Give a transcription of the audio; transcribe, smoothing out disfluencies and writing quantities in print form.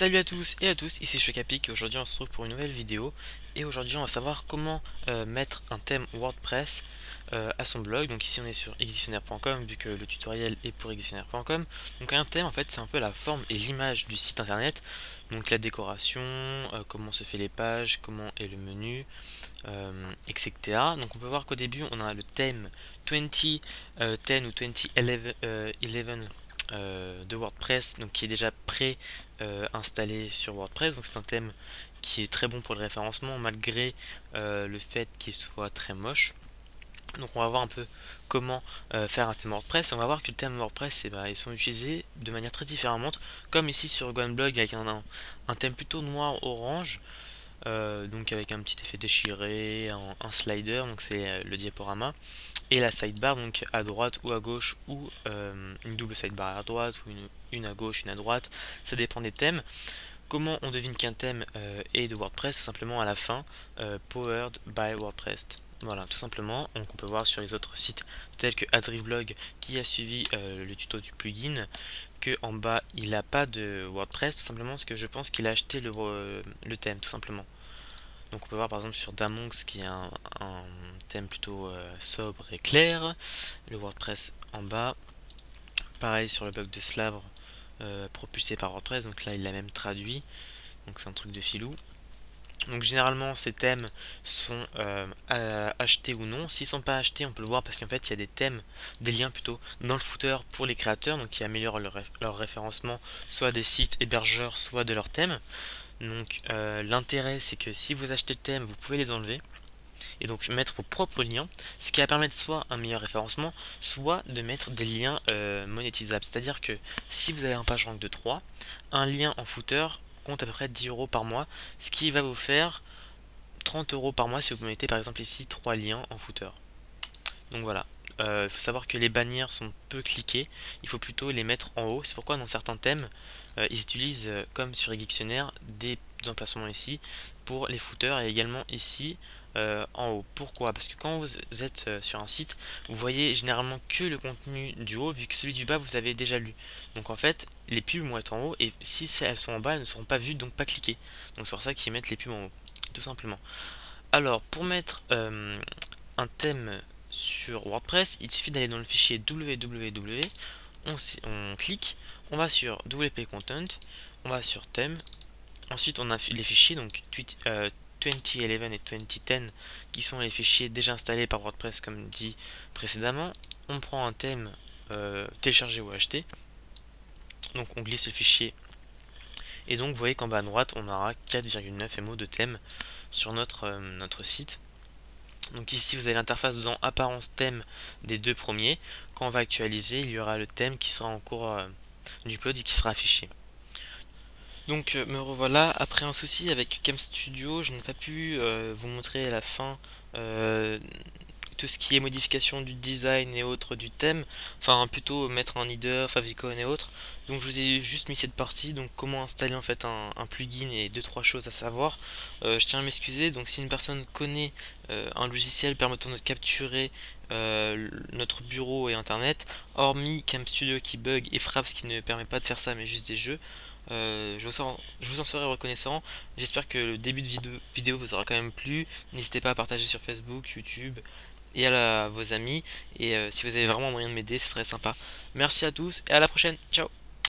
Salut à tous et à tous, ici Chocapic et aujourd'hui on se retrouve pour une nouvelle vidéo et aujourd'hui on va savoir comment mettre un thème WordPress à son blog. Donc ici on est sur edictionnaire.com vu que le tutoriel est pour edictionnaire.com. Donc un thème en fait c'est un peu la forme et l'image du site internet, donc la décoration, comment se fait les pages, comment est le menu, etc. Donc on peut voir qu'au début on a le thème 2010 ou 2011 de WordPress, donc qui est déjà prêt installé sur WordPress. Donc c'est un thème qui est très bon pour le référencement malgré le fait qu'il soit très moche. Donc on va voir un peu comment faire un thème WordPress. On va voir que le thème WordPress, ils sont utilisés de manière très différente, comme ici sur Gwenblog avec un thème plutôt noir-orange. Donc avec un petit effet déchiré, un slider, donc c'est le diaporama, et la sidebar, donc à droite ou à gauche, ou une double sidebar à droite, ou une à gauche, une à droite, ça dépend des thèmes. Comment on devine qu'un thème est de WordPress? Tout simplement à la fin, Powered by WordPress. Voilà, tout simplement. Donc on peut voir sur les autres sites tels que Adriblog qui a suivi le tuto du plugin que en bas il n'a pas de WordPress, tout simplement parce que je pense qu'il a acheté le thème, tout simplement. Donc on peut voir par exemple sur Damonx qui est un thème plutôt sobre et clair, le WordPress en bas. Pareil sur le blog de Slavre, propulsé par WordPress, donc là il l'a même traduit, donc c'est un truc de filou. Donc généralement ces thèmes sont achetés ou non. S'ils sont pas achetés, on peut le voir parce qu'en fait il y a des liens plutôt dans le footer pour les créateurs, donc qui améliorent leur référencement, soit des sites hébergeurs, soit de leurs thèmes. Donc l'intérêt c'est que si vous achetez le thème, vous pouvez les enlever et donc mettre vos propres liens, ce qui va permettre soit un meilleur référencement, soit de mettre des liens monétisables. C'est-à-dire que si vous avez un page rank de 3, un lien en footer compte à peu près 10 € par mois, ce qui va vous faire 30 € par mois si vous mettez par exemple ici 3 liens en footer. Donc voilà. Il faut savoir que les bannières sont peu cliquées, il faut plutôt les mettre en haut. C'est pourquoi dans certains thèmes, ils utilisent, comme sur Edictionnaire, des emplacements ici pour les footers et également ici en haut. Pourquoi? Parce que quand vous êtes sur un site, vous voyez généralement que le contenu du haut, vu que celui du bas vous avez déjà lu. Donc en fait, les pubs vont être en haut et si elles sont en bas, elles ne seront pas vues, donc pas cliquées. Donc c'est pour ça qu'ils mettent les pubs en haut, tout simplement. Alors, pour mettre un thème sur WordPress, il suffit d'aller dans le fichier www, on clique, on va sur WP Content, on va sur thème, ensuite on a les fichiers, donc 2011 et 2010 qui sont les fichiers déjà installés par WordPress comme dit précédemment. On prend un thème téléchargé ou acheté, donc on glisse le fichier et donc vous voyez qu'en bas à droite on aura 4,9 MO de thème sur notre site. Donc ici vous avez l'interface dans apparence thème des deux premiers. Quand on va actualiser, il y aura le thème qui sera en cours d'upload et qui sera affiché. Donc me revoilà après un souci avec Cam Studio, je n'ai pas pu vous montrer à la fin tout ce qui est modification du design et autres du thème, enfin plutôt mettre un header, favicon et autres. Donc je vous ai juste mis cette partie, donc comment installer en fait un plugin et deux trois choses à savoir. Je tiens à m'excuser, donc si une personne connaît un logiciel permettant de capturer notre bureau et internet, hormis Cam Studio qui bug et Fraps qui ne permet pas de faire ça mais juste des jeux, je vous en serai reconnaissant. J'espère que le début de vidéo vous aura quand même plu. N'hésitez pas à partager sur Facebook, YouTube et à vos amis. Et si vous avez vraiment moyen de m'aider, ce serait sympa. Merci à tous et à la prochaine. Ciao.